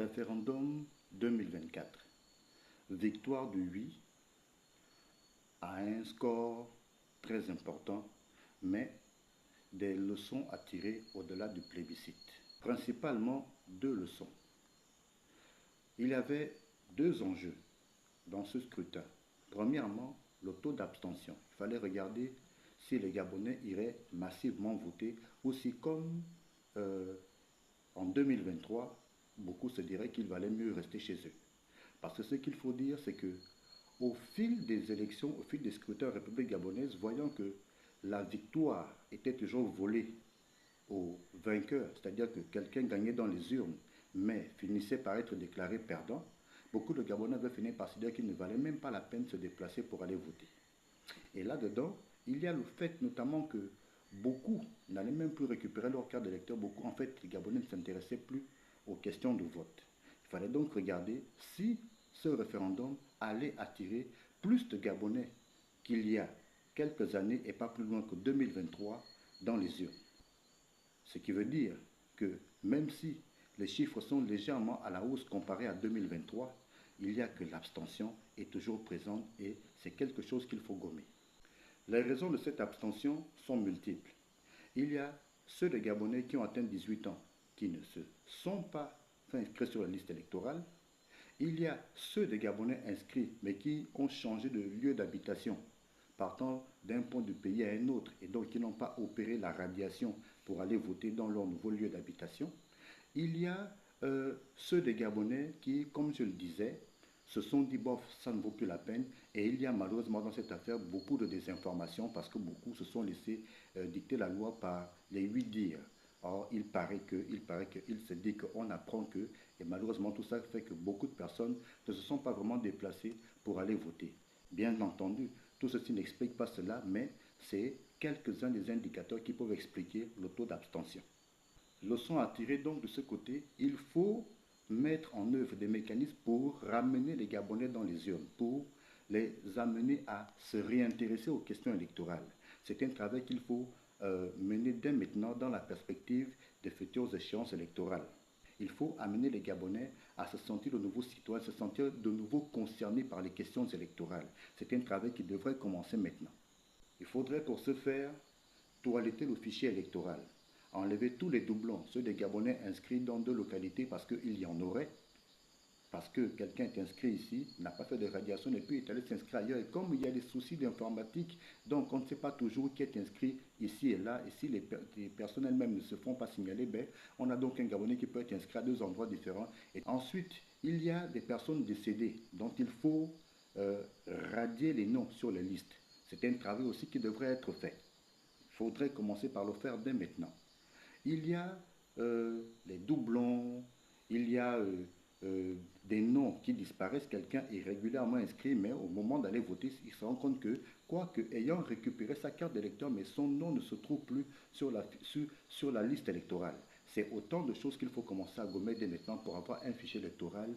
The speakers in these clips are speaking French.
Référendum 2024. Victoire du oui à un score très important, mais des leçons à tirer au-delà du plébiscite. Principalement deux leçons. Il y avait deux enjeux dans ce scrutin. Premièrement, le taux d'abstention. Il fallait regarder si les Gabonais iraient massivement voter ou si, comme en 2023, beaucoup se diraient qu'il valait mieux rester chez eux. Parce que ce qu'il faut dire, c'est que au fil des élections, au fil des scrutins en République gabonaise, voyant que la victoire était toujours volée au vainqueur, c'est-à-dire que quelqu'un gagnait dans les urnes, mais finissait par être déclaré perdant, beaucoup de Gabonais avaient fini par se dire qu'il ne valait même pas la peine de se déplacer pour aller voter. Et là-dedans, il y a le fait notamment que beaucoup n'allaient même plus récupérer leur carte d'électeur. Beaucoup, en fait, les Gabonais ne s'intéressaient plus aux questions de vote. Il fallait donc regarder si ce référendum allait attirer plus de Gabonais qu'il y a quelques années et pas plus loin que 2023 dans les urnes. Ce qui veut dire que même si les chiffres sont légèrement à la hausse comparés à 2023, il y a que l'abstention est toujours présente et c'est quelque chose qu'il faut gommer. Les raisons de cette abstention sont multiples. Il y a ceux des Gabonais qui ont atteint 18 ans, qui ne se sont pas inscrits sur la liste électorale. Il y a ceux des Gabonais inscrits, mais qui ont changé de lieu d'habitation, partant d'un point du pays à un autre, et donc qui n'ont pas opéré la radiation pour aller voter dans leur nouveau lieu d'habitation. Il y a ceux des Gabonais qui, comme je le disais, se sont dit, bof, ça ne vaut plus la peine. Et il y a malheureusement dans cette affaire beaucoup de désinformation parce que beaucoup se sont laissés dicter la loi par les 8 dires. Or, il paraît qu'il se dit qu'on apprend que, et malheureusement tout ça fait que beaucoup de personnes ne se sont pas vraiment déplacées pour aller voter. Bien entendu, tout ceci n'explique pas cela, mais c'est quelques-uns des indicateurs qui peuvent expliquer le taux d'abstention. Leçon à tirer donc de ce côté, il faut mettre en œuvre des mécanismes pour ramener les Gabonais dans les urnes, pour les amener à se réintéresser aux questions électorales. C'est un travail qu'il faut mener dès maintenant dans la perspective des futures échéances électorales. Il faut amener les Gabonais à se sentir de nouveau citoyens, se sentir de nouveau concernés par les questions électorales. C'est un travail qui devrait commencer maintenant. Il faudrait pour ce faire toiletter le fichier électoral, enlever tous les doublons, ceux des Gabonais inscrits dans deux localités parce qu'il y en aurait, parce que quelqu'un est inscrit ici, n'a pas fait de radiation et puis est allé s'inscrire ailleurs. Et comme il y a des soucis d'informatique, donc on ne sait pas toujours qui est inscrit ici et là, et si les personnes elles-mêmes ne se font pas signaler, ben, on a donc un Gabonais qui peut être inscrit à deux endroits différents. Et ensuite, il y a des personnes décédées dont il faut radier les noms sur les listes. C'est un travail aussi qui devrait être fait. Il faudrait commencer par le faire dès maintenant. Il y a les doublons, il y a des noms qui disparaissent, quelqu'un est régulièrement inscrit, mais au moment d'aller voter, il se rend compte que, quoique ayant récupéré sa carte d'électeur, mais son nom ne se trouve plus sur la liste électorale. C'est autant de choses qu'il faut commencer à gommer dès maintenant pour avoir un fichier électoral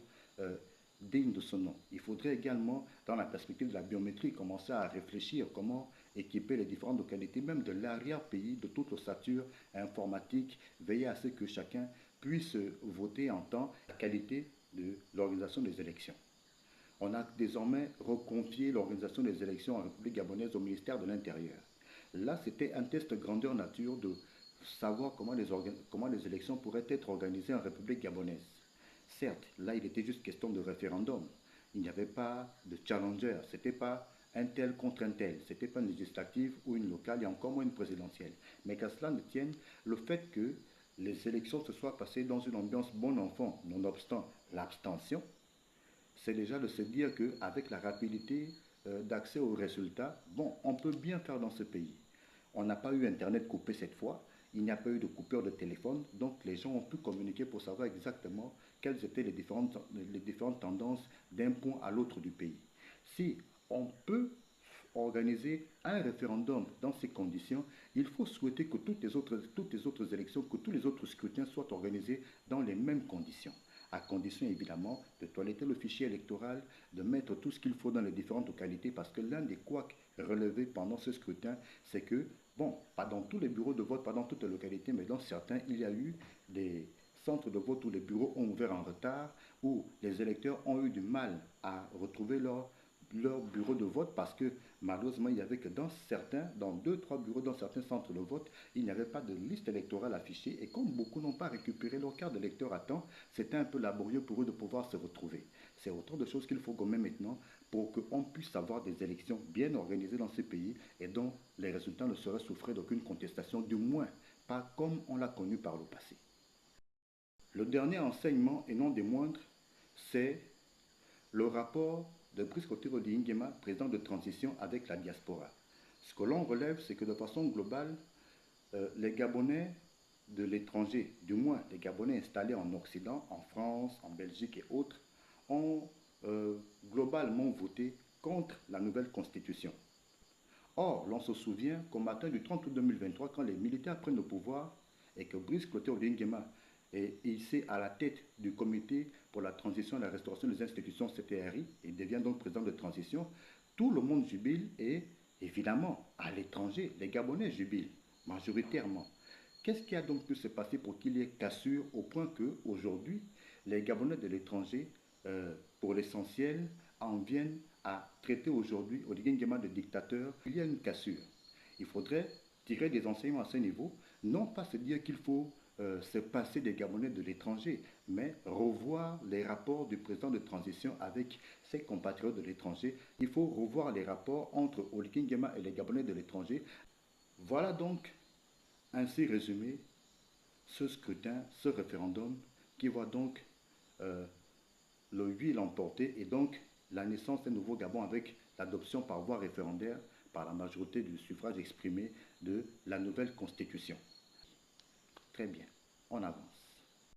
digne de son nom. Il faudrait également, dans la perspective de la biométrie, commencer à réfléchir comment équiper les différentes localités, même de l'arrière-pays, de toute ossature informatique, veiller à ce que chacun puisse voter en temps la qualité de l'organisation des élections. On a désormais reconfié l'organisation des élections en République gabonaise au ministère de l'Intérieur. Là, c'était un test grandeur nature de savoir comment les élections pourraient être organisées en République gabonaise. Certes, là, il était juste question de référendum. Il n'y avait pas de challenger. Ce n'était pas un tel contre un tel. Ce n'était pas une législative ou une locale et encore moins une présidentielle. Mais qu'à cela ne tienne, le fait que les élections se soient passées dans une ambiance bon enfant, nonobstant l'abstention, c'est déjà de se dire qu'avec la rapidité d'accès aux résultats, bon, on peut bien faire dans ce pays. On n'a pas eu Internet coupé cette fois, il n'y a pas eu de coupure de téléphone, donc les gens ont pu communiquer pour savoir exactement quelles étaient les différentes tendances d'un point à l'autre du pays. Si on peut organiser un référendum dans ces conditions, il faut souhaiter que toutes les autres élections, que tous les autres scrutins soient organisés dans les mêmes conditions, à condition évidemment de toiletter le fichier électoral, de mettre tout ce qu'il faut dans les différentes localités, parce que l'un des couacs relevés pendant ce scrutin, c'est que, bon, pas dans tous les bureaux de vote, pas dans toutes les localités, mais dans certains, il y a eu des centres de vote où les bureaux ont ouvert en retard, où les électeurs ont eu du mal à retrouver leur bureau de vote parce que malheureusement, il n'y avait que dans deux, trois bureaux, dans certains centres de vote, il n'y avait pas de liste électorale affichée. Et comme beaucoup n'ont pas récupéré leur carte d'électeur à temps, c'était un peu laborieux pour eux de pouvoir se retrouver. C'est autant de choses qu'il faut gommer maintenant pour qu'on puisse avoir des élections bien organisées dans ce pays et dont les résultats ne seraient souffrés d'aucune contestation, du moins pas comme on l'a connu par le passé. Le dernier enseignement, et non des moindres, c'est le rapport de Brice Clotaire Nguema, président de transition avec la diaspora. Ce que l'on relève, c'est que de façon globale, les Gabonais de l'étranger, du moins les Gabonais installés en Occident, en France, en Belgique et autres, ont globalement voté contre la nouvelle constitution. Or, l'on se souvient qu'au matin du 30 août 2023, quand les militaires prennent le pouvoir et que Brice Clotaire Nguema est hissé à la tête du comité pour la transition et la restauration des institutions CTRI et devient donc président de transition, tout le monde jubile et évidemment, à l'étranger, les Gabonais jubilent majoritairement. Qu'est-ce qui a donc pu se passer pour qu'il y ait cassure au point que aujourd'hui, les Gabonais de l'étranger, pour l'essentiel, en viennent à traiter aujourd'hui Oligui Nguema de dictateur? Il y a une cassure. Il faudrait tirer des enseignements à ce niveau, non pas se dire qu'il faut se passer des Gabonais de l'étranger, mais revoir les rapports du président de transition avec ses compatriotes de l'étranger. Il faut revoir les rapports entre Oligui Nguema et les Gabonais de l'étranger. Voilà donc ainsi résumé ce scrutin, ce référendum qui voit donc euh, le oui l'emporter et donc la naissance d'un nouveau Gabon avec l'adoption par voie référendaire par la majorité du suffrage exprimé de la nouvelle constitution. Très bien, on avance.